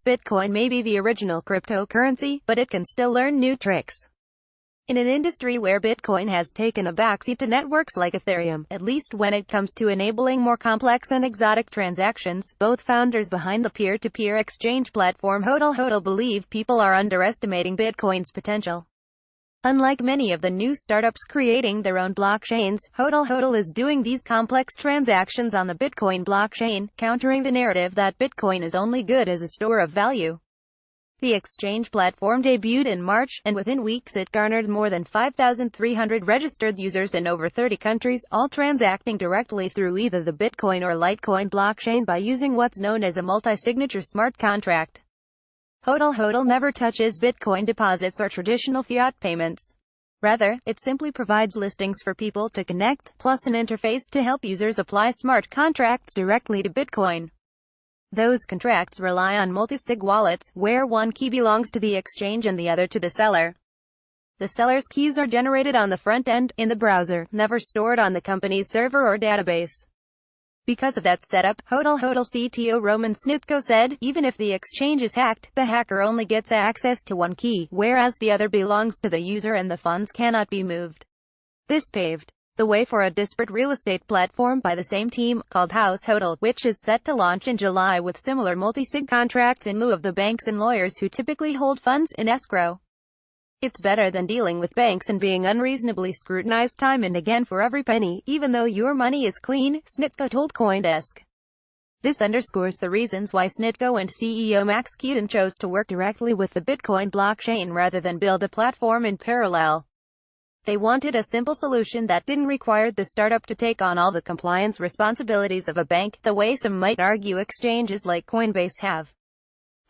Bitcoin may be the original cryptocurrency, but it can still learn new tricks. In an industry where Bitcoin has taken a backseat to networks like Ethereum, at least when it comes to enabling more complex and exotic transactions, both founders behind the peer-to-peer exchange platform Hodl Hodl believe people are underestimating Bitcoin's potential. Unlike many of the new startups creating their own blockchains, Hodl Hodl is doing these complex transactions on the Bitcoin blockchain, countering the narrative that Bitcoin is only good as a store of value. The exchange platform debuted in March, and within weeks it garnered more than 5,300 registered users in over 30 countries, all transacting directly through either the Bitcoin or Litecoin blockchain by using what's known as a multi-signature smart contract. Hodl Hodl never touches Bitcoin deposits or traditional fiat payments. Rather, it simply provides listings for people to connect, plus an interface to help users apply smart contracts directly to Bitcoin. Those contracts rely on multi-sig wallets, where one key belongs to the exchange and the other to the seller. The seller's keys are generated on the front end, in the browser, never stored on the company's server or database. Because of that setup, Hodl Hodl CTO Roman Snitko said, even if the exchange is hacked, the hacker only gets access to one key, whereas the other belongs to the user and the funds cannot be moved. This paved the way for a disparate real estate platform by the same team, called Hodl Hodl, which is set to launch in July with similar multi-sig contracts in lieu of the banks and lawyers who typically hold funds in escrow. It's better than dealing with banks and being unreasonably scrutinized time and again for every penny, even though your money is clean, Snitko told CoinDesk. This underscores the reasons why Snitko and CEO Max Keaton chose to work directly with the Bitcoin blockchain rather than build a platform in parallel. They wanted a simple solution that didn't require the startup to take on all the compliance responsibilities of a bank, the way some might argue exchanges like Coinbase have.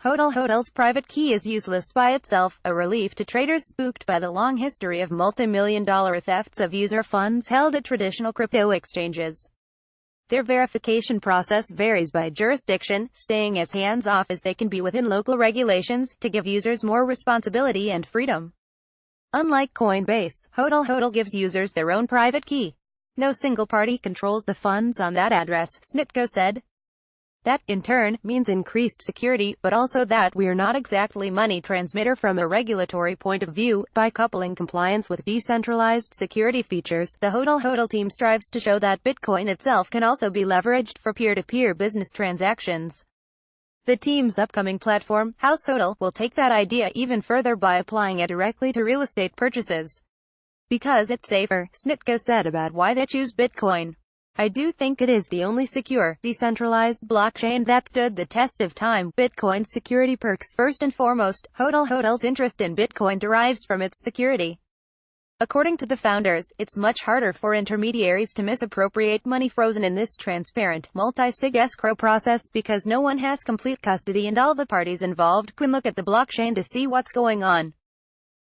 Hodl Hodl's private key is useless by itself, a relief to traders spooked by the long history of multi-million-dollar thefts of user funds held at traditional crypto exchanges. Their verification process varies by jurisdiction, staying as hands-off as they can be within local regulations, to give users more responsibility and freedom. Unlike Coinbase, Hodl Hodl gives users their own private key. No single party controls the funds on that address, Snitko said. That, in turn, means increased security, but also that we're not exactly money transmitter from a regulatory point of view. By coupling compliance with decentralized security features, the Hodl Hodl team strives to show that Bitcoin itself can also be leveraged for peer-to-peer business transactions. The team's upcoming platform, Hodl Hodl, will take that idea even further by applying it directly to real estate purchases. Because it's safer, Snitko said about why they choose Bitcoin. I do think it is the only secure, decentralized blockchain that stood the test of time. Bitcoin's security perks. First and foremost, Hodl Hodl's interest in Bitcoin derives from its security. According to the founders, it's much harder for intermediaries to misappropriate money frozen in this transparent, multi-sig escrow process because no one has complete custody and all the parties involved can look at the blockchain to see what's going on.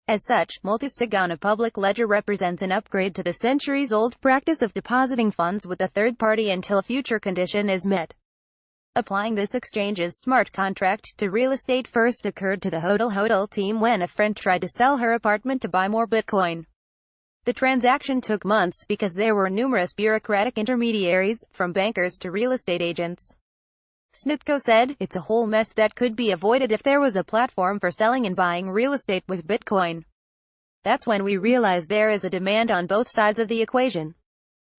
As such, multi-sig on a public ledger represents an upgrade to the centuries-old practice of depositing funds with a third party until a future condition is met. Applying this exchange's smart contract to real estate first occurred to the Hodl Hodl team when a friend tried to sell her apartment to buy more Bitcoin. The transaction took months because there were numerous bureaucratic intermediaries, from bankers to real estate agents. Snitko said, it's a whole mess that could be avoided if there was a platform for selling and buying real estate with Bitcoin. That's when we realized there is a demand on both sides of the equation.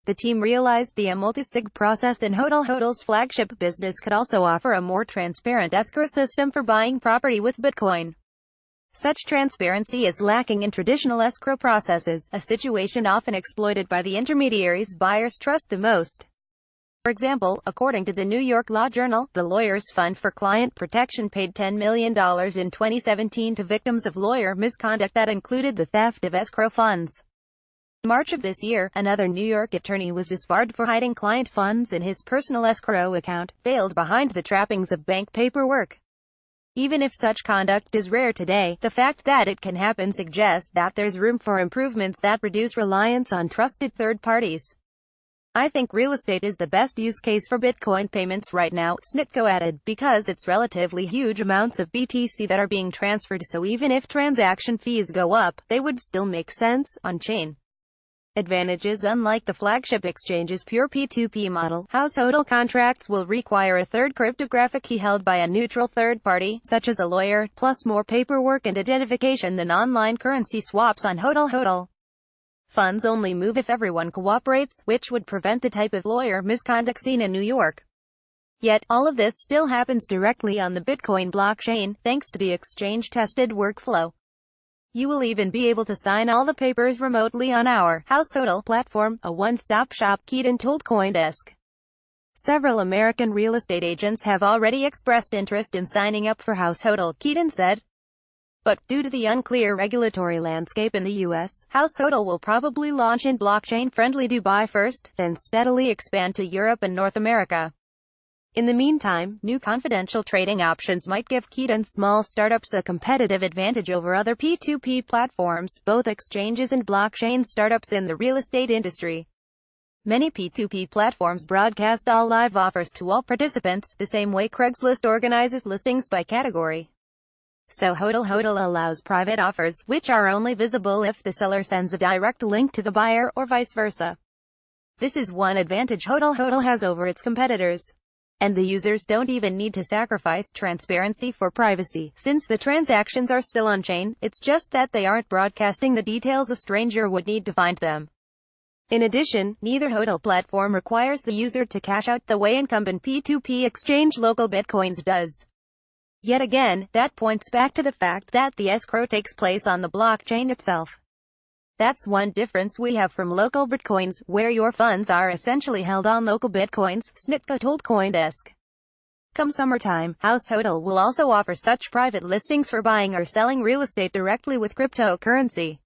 The team realized the multi-sig process in Hodl Hodl's flagship business could also offer a more transparent escrow system for buying property with Bitcoin. Such transparency is lacking in traditional escrow processes, a situation often exploited by the intermediaries buyers trust the most. For example, according to the New York Law Journal, the Lawyers Fund for Client Protection paid $10 million in 2017 to victims of lawyer misconduct that included the theft of escrow funds. In March of this year, another New York attorney was disbarred for hiding client funds in his personal escrow account, veiled behind the trappings of bank paperwork. Even if such conduct is rare today, the fact that it can happen suggests that there's room for improvements that reduce reliance on trusted third parties. I think real estate is the best use case for Bitcoin payments right now, Snitko added, because it's relatively huge amounts of BTC that are being transferred, so even if transaction fees go up, they would still make sense on-chain. Advantages: unlike the flagship exchange's pure P2P model, Hodl contracts will require a third cryptographic key held by a neutral third party, such as a lawyer, plus more paperwork and identification than online currency swaps on Hodl Hodl. Funds only move if everyone cooperates, which would prevent the type of lawyer misconduct seen in New York. Yet, all of this still happens directly on the Bitcoin blockchain, thanks to the exchange-tested workflow. You will even be able to sign all the papers remotely on our Hodl platform, a one-stop shop, Keaton told CoinDesk. Several American real estate agents have already expressed interest in signing up for Hodl, Keaton said. But, due to the unclear regulatory landscape in the U.S., Hodl will probably launch in blockchain-friendly Dubai first, then steadily expand to Europe and North America. In the meantime, new confidential trading options might give Keaton's small startups a competitive advantage over other P2P platforms, both exchanges and blockchain startups in the real estate industry. Many P2P platforms broadcast all live offers to all participants, the same way Craigslist organizes listings by category. So Hodl Hodl allows private offers, which are only visible if the seller sends a direct link to the buyer, or vice versa. This is one advantage Hodl Hodl has over its competitors. And the users don't even need to sacrifice transparency for privacy, since the transactions are still on-chain, it's just that they aren't broadcasting the details a stranger would need to find them. In addition, neither Hodl platform requires the user to cash out the way incumbent P2P exchange Local Bitcoins does. Yet again, that points back to the fact that the escrow takes place on the blockchain itself. That's one difference we have from local bitcoins, where your funds are essentially held on local bitcoins, Snitko told CoinDesk. Come summertime, Hodl will also offer such private listings for buying or selling real estate directly with cryptocurrency.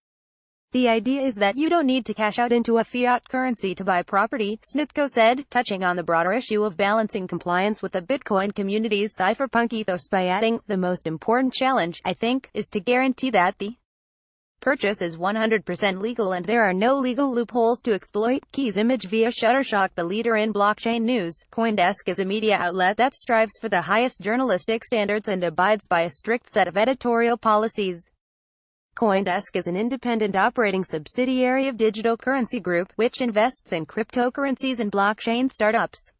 The idea is that you don't need to cash out into a fiat currency to buy property, Snitko said, touching on the broader issue of balancing compliance with the Bitcoin community's cypherpunk ethos by adding, the most important challenge, I think, is to guarantee that the purchase is 100% legal and there are no legal loopholes to exploit. Key's image via Shutterstock. The leader in blockchain news, CoinDesk is a media outlet that strives for the highest journalistic standards and abides by a strict set of editorial policies. CoinDesk is an independent operating subsidiary of Digital Currency Group, which invests in cryptocurrencies and blockchain startups.